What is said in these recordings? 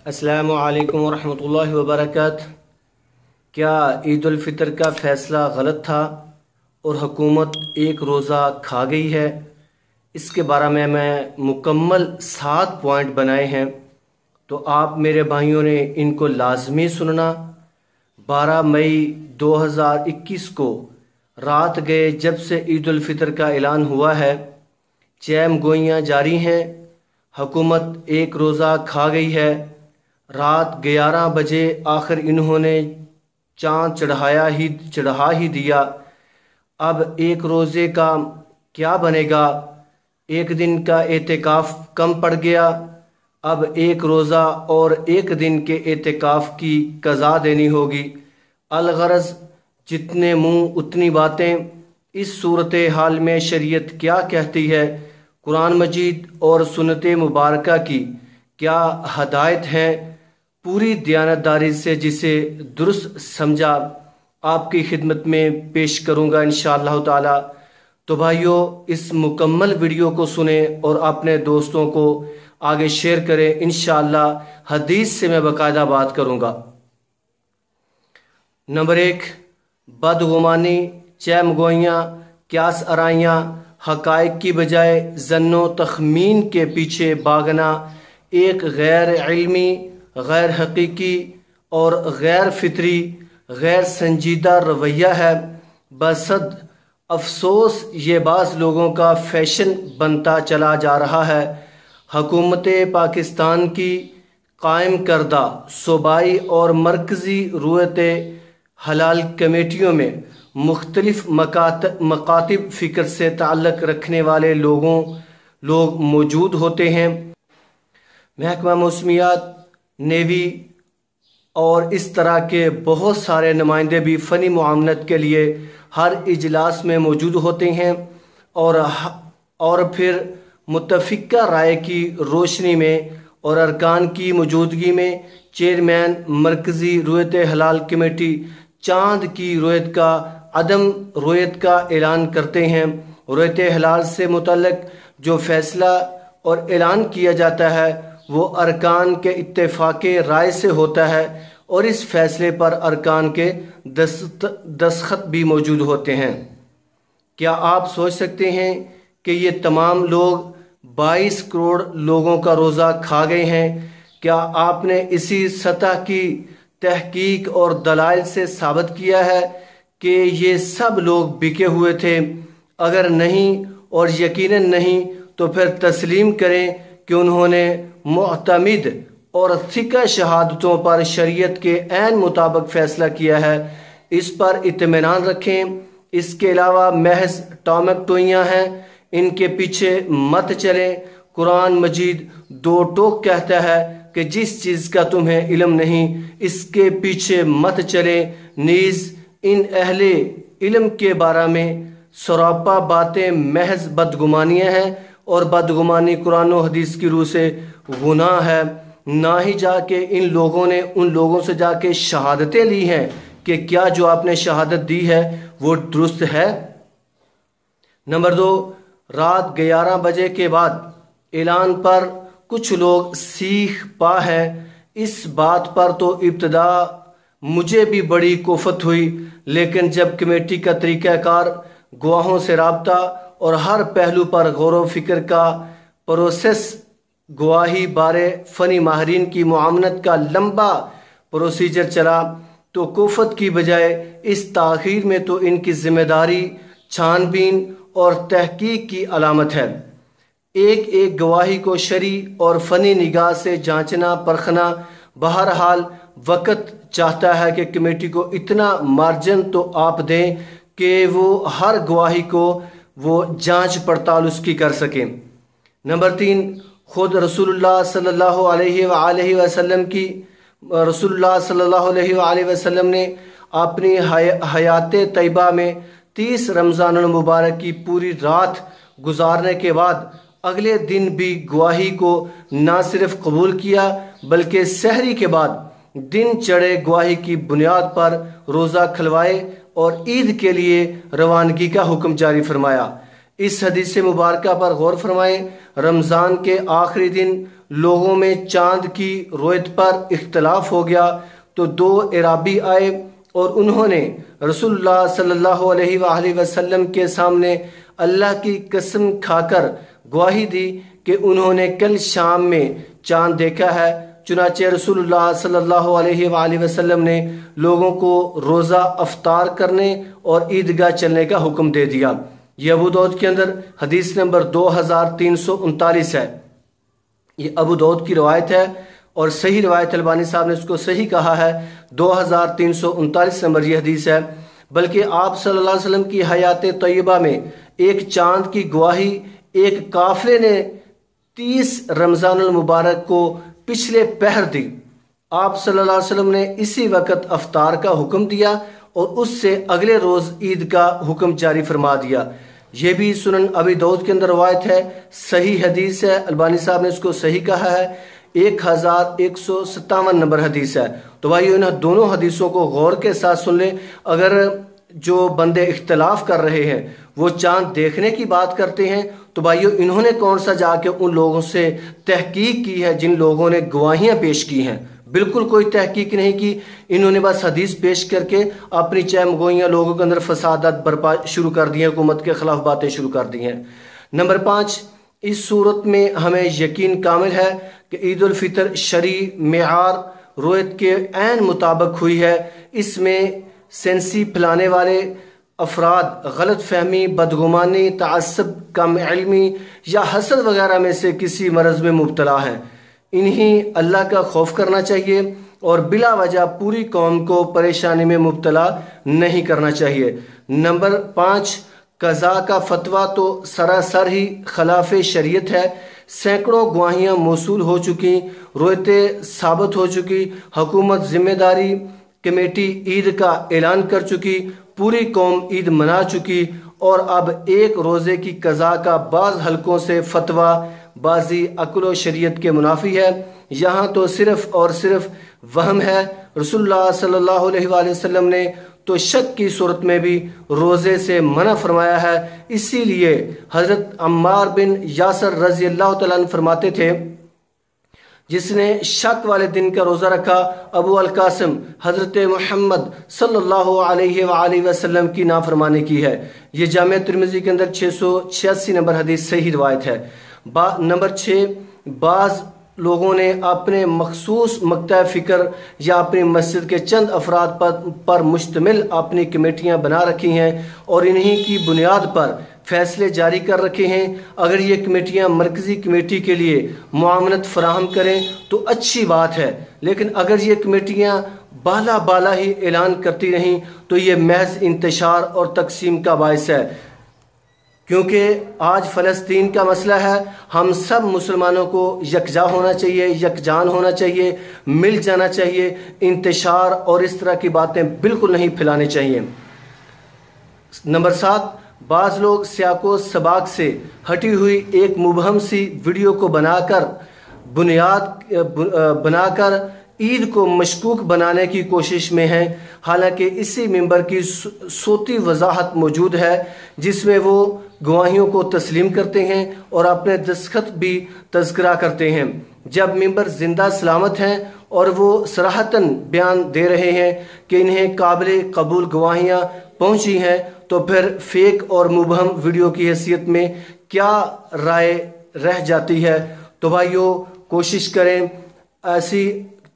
السلام علیکم ورحمۃ اللہ وبرکاتہ۔ کیا عید الفطر کا فیصلہ غلط تھا اور حکومت ایک روزہ کھا گئی ہے؟ اس کے بارے میں مکمل 7 پوائنٹ بنائے ہیں، تو آپ میرے بھائیوں نے ان کو لازمی سننا۔ 12 مئی 2021 کو رات گئے جب سے عید الفطر کا اعلان ہوا ہے، چیم گوئیاں جاری ہیں، حکومت ایک روزہ کھا گئی ہے۔ رات 11 بجے آخر انہوں نے چاند چڑھا ہی دیا۔ اب ایک روزے کا کیا بنے گا؟ ایک دن کا اعتکاف کم پڑ گیا۔ اب ایک روزہ اور ایک دن کے اعتکاف کی قضا دینی ہوگی۔ الغرض جتنے منہ اتنی باتیں۔ اس صورتحال میں شریعت کیا کہتی ہے؟ قرآن مجید اور سنت مبارکہ کی کیا ہدایت ہیں؟ پوری دیانتداری سے جسے درست سمجھا آپ کی خدمت میں پیش کروں گا انشاءاللہ تعالی۔ تو بھائیو، اس مکمل ویڈیو کو سنیں اور اپنے دوستوں کو آگے شیئر کریں۔ انشاءاللہ حدیث سے میں باقاعدہ بات کروں گا۔ نمبر 1، بدگمانی، چیم گوئیاں، قیاس آرائیاں، حقائق کی بجائے ظن و تخمین کے پیچھے بھاگنا ایک غیر علمی، غیر حقیقی اور غیر فطری، غیر سنجیدہ رویہ ہے۔ بصد افسوس یہ بعض لوگوں کا فیشن بنتا چلا جا رہا ہے۔ حکومت پاکستان کی قائم کردہ صوبائی اور مرکزی رویت حلال کمیٹیوں میں مختلف مکاتب فکر سے تعلق رکھنے والے لوگ موجود ہوتے ہیں۔ محکمہ موسمیات، نیوی اور اس طرح کے بہت سارے نمائندے بھی فنی معاونت کے لیے ہر اجلاس میں موجود ہوتے ہیں، اور پھر متفقہ رائے کی روشنی میں اور ارکان کی موجودگی میں چیئرمین مرکزی رویت حلال کمیٹی چاند کی رویت کا عدم رویت کا اعلان کرتے ہیں۔ رویت حلال سے متعلق جو فیصلہ اور اعلان کیا جاتا ہے وہ ارکان کے اتفاق رائے سے ہوتا ہے، اور اس فیصلے پر ارکان کے دستخط بھی موجود ہوتے ہیں۔ کیا آپ سوچ سکتے ہیں کہ یہ تمام لوگ 22 کروڑ لوگوں کا روزہ کھا گئے ہیں؟ کیا آپ نے اسی سطح کی تحقیق اور دلائل سے ثابت کیا ہے کہ یہ سب لوگ بکے ہوئے تھے؟ اگر نہیں، اور یقیناً نہیں، تو پھر تسلیم کریں کہ انہوں نے معتمد اور ثقہ شہادتوں پر شریعت کے عین مطابق فیصلہ کیا ہے۔ اس پر اطمینان رکھیں۔ اس کے علاوہ محض ٹوئیاں ہیں، ان کے پیچھے مت چلیں۔ قرآن مجید 2 ٹوک کہتا ہے کہ جس چیز کا تمہیں علم نہیں اس کے پیچھے مت چلیں۔ نیز ان اہل علم کے بارے میں سراپا باتیں محض بدگمانیاں ہیں، اور بدگمانی قرآن و حدیث کی روح سے گناہ ہے۔ نہ ہی جا کے ان لوگوں نے ان لوگوں سے جا کے شہادتیں لی ہیں کہ کیا جو آپ نے شہادت دی ہے وہ درست ہے۔ نمبر 2، رات 11 بجے کے بعد اعلان پر کچھ لوگ سیخ پا ہیں۔ اس بات پر تو ابتدا مجھے بھی بڑی کوفت ہوئی، لیکن جب کمیٹی کا طریقہ کار، گواہوں سے رابطہ اور ہر پہلو پر غور و فکر کا پروسیس، گواہی بارے فنی ماہرین کی معاونت کا لمبا پروسیجر چلا، تو کوفت کی بجائے اس تاخیر میں تو ان کی ذمہ داری، چھان بین اور تحقیق کی علامت ہے۔ ایک ایک گواہی کو شرعی اور فنی نگاہ سے جانچنا پرکھنا بہرحال وقت چاہتا ہے کہ کمیٹی کو اتنا مارجن تو آپ دیں کہ وہ ہر گواہی کو وہ جانچ پڑتال اس کی کر سکیں۔ نمبر 3، خود رسول اللہ صلی اللہ علیہ وآلہ وسلم نے اپنی حیات طیبہ میں 30 رمضان المبارک کی پوری رات گزارنے کے بعد اگلے دن بھی گواہی کو نہ صرف قبول کیا بلکہ سحری کے بعد دن چڑھے گواہی کی بنیاد پر روزہ کھلوائے اور عید کے لیے روانگی کا حکم جاری فرمایا۔ اس حدیث مبارکہ پر غور فرمائیں۔ رمضان کے آخری دن لوگوں میں چاند کی رویت پر اختلاف ہو گیا تو دو عرابی آئے اور انہوں نے رسول اللہ صلی اللہ علیہ وآلہ وسلم کے سامنے اللہ کی قسم کھا کر گواہی دی کہ انہوں نے کل شام میں چاند دیکھا ہے۔ چنانچہ رسول اللہ صلی اللہ علیہ وآلہ وسلم نے لوگوں کو روزہ افطار کرنے اور عیدگاہ چلنے کا حکم دے دیا۔ یہ ابو داؤد کے اندر حدیث نمبر 2339 ہے۔ یہ ابو داؤد کی روایت ہے اور صحیح روایت، البانی صاحب نے اس کو صحیح کہا ہے، 2339 نمبر یہ حدیث ہے۔ بلکہ آپ صلی اللہ علیہ وسلم کی حیات طیبہ میں ایک چاند کی گواہی ایک قافلے نے 30 رمضان المبارک کو پچھلے پہر دی۔ آپ صلی اللہ علیہ وسلم نے اسی وقت افطار کا حکم دیا اور اس سے اگلے روز عید کا حکم جاری فرما دیا۔ یہ بھی سنن ابی داؤد کے اندر روایت ہے، صحیح حدیث ہے، البانی صاحب نے اس کو صحیح کہا ہے، 1157 نمبر حدیث ہے۔ تو بھائیو ان دونوں حدیثوں کو غور کے ساتھ سن لیں۔ اگر جو بندے اختلاف کر رہے ہیں وہ چاند دیکھنے کی بات کرتے ہیں تو بھائیو انہوں نے کون سا جا کے ان لوگوں سے تحقیق کی ہے جن لوگوں نے گواہیاں پیش کی ہیں؟ بالکل کوئی تحقیق نہیں کی، انہوں نے بس حدیث پیش کر کے اپنی چہم گوئیاں لوگوں کے اندر فسادات برپا شروع کر دی ہیں، حکومت کے خلاف باتیں شروع کر دی ہیں۔ نمبر 5، اس صورت میں ہمیں یقین کامل ہے کہ عید الفطر شرعی معیار رویت کے عین مطابق ہوئی ہے۔ اس میں سینسی پھیلانے والے افراد غلط فہمی، بدگمانی، تعصب، کم علمی یا حسد وغیرہ میں سے کسی مرض میں مبتلا ہیں، انہیں اللہ کا خوف کرنا چاہیے اور بلا وجہ پوری قوم کو پریشانی میں مبتلا نہیں کرنا چاہیے۔ نمبر 5، قضاء کا فتویٰ تو سراسر ہی خلاف شریعت ہے۔ سینکڑوں گواہیاں موصول ہو چکی، رویتیں ثابت ہو چکی، حکومت ذمہ داری کمیٹی عید کا اعلان کر چکی، پوری قوم عید منا چکی، اور اب ایک روزے کی قضاء کا بعض حلقوں سے فتویٰ بازی عقل و شریعت کے منافی ہے۔ یہاں تو صرف اور صرف وہم ہے۔ رسول اللہ صلی اللہ علیہ وآلہ وسلم نے تو شک کی صورت میں بھی روزے سے منع فرمایا ہے۔ اسی لیے حضرت عمار بن یاسر رضی اللہ تعالیٰ عنہ فرماتے تھے، جس نے شک والے دن کا روزہ رکھا ابو القاسم حضرت محمد صلی اللہ علیہ وآلہ وسلم کی نافرمانی کی ہے۔ یہ جامع ترمذی کے اندر 686 نمبر حدیث صحیح روایت ہے۔ نمبر 6، بعض لوگوں نے اپنے مخصوص مقطع فکر یا اپنی مسجد کے چند افراد پر مشتمل اپنی کمیٹیاں بنا رکھی ہیں اور انہی کی بنیاد پر فیصلے جاری کر رکھے ہیں۔ اگر یہ کمیٹیاں مرکزی کمیٹی کے لیے معاونت فراہم کریں تو اچھی بات ہے، لیکن اگر یہ کمیٹیاں بالا ہی اعلان کرتی رہیں تو یہ محض انتشار اور تقسیم کا باعث ہے۔ کیونکہ آج فلسطین کا مسئلہ ہے، ہم سب مسلمانوں کو یکجا ہونا چاہیے، یکجان ہونا چاہیے، مل جانا چاہیے، انتشار اور اس طرح کی باتیں بالکل نہیں پھیلانے چاہیے۔ نمبر 7، بعض لوگ سیاق و سباق سے ہٹی ہوئی ایک مبہم سی ویڈیو کو بنا کر عید کو مشکوک بنانے کی کوشش میں ہیں، حالانکہ اسی ممبر کی صوتی وضاحت موجود ہے جس میں وہ گواہیوں کو تسلیم کرتے ہیں اور اپنے دستخط بھی تذکرہ کرتے ہیں۔ جب ممبر زندہ سلامت ہیں اور وہ صراحتاً بیان دے رہے ہیں کہ انہیں قابل قبول گواہیاں پہنچی ہیں تو پھر فیک اور مبہم ویڈیو کی حیثیت میں کیا رائے رہ جاتی ہے؟ تو بھائیو کوشش کریں ایسی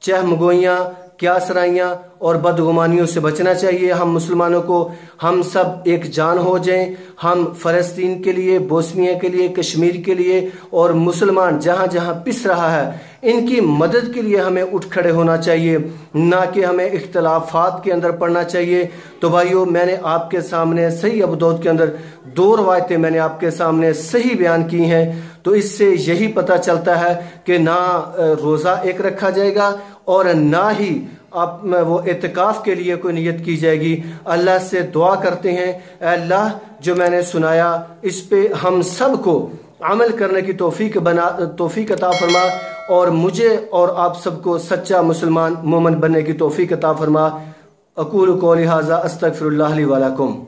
چہم گوئیاں، قیاس رائیاں اور بدگمانیوں سے بچنا چاہیے۔ ہم مسلمانوں کو ہم سب ایک جان ہو جائیں، ہم فلسطین کے لیے، بوسنیا کے لیے، کشمیر کے لیے اور مسلمان جہاں جہاں پس رہا ہے ان کی مدد کے لیے ہمیں اٹھ کھڑے ہونا چاہیے، نہ کہ ہمیں اختلافات کے اندر پڑنا چاہیے۔ تو بھائیو میں نے آپ کے سامنے صحیح ابو داؤد کے اندر 2 روایتیں میں نے آپ کے سامنے صحیح بیان کی ہیں، تو اس سے یہی پتہ چلتا ہے کہ نہ روزہ ایک رکھا جائے گا اور نہ ہی اب وہ اعتکاف کے لیے کوئی نیت کی جائے گی۔ اللہ سے دعا کرتے ہیں، اے اللہ جو میں نے سنایا اس پہ ہم سب کو عمل کرنے کی توفیق عطا فرما اور مجھے اور آپ سب کو سچا مسلمان مومن بننے کی توفیق عطا فرما۔ اقول قولی ھذا استغفر اللہ لی ولکم۔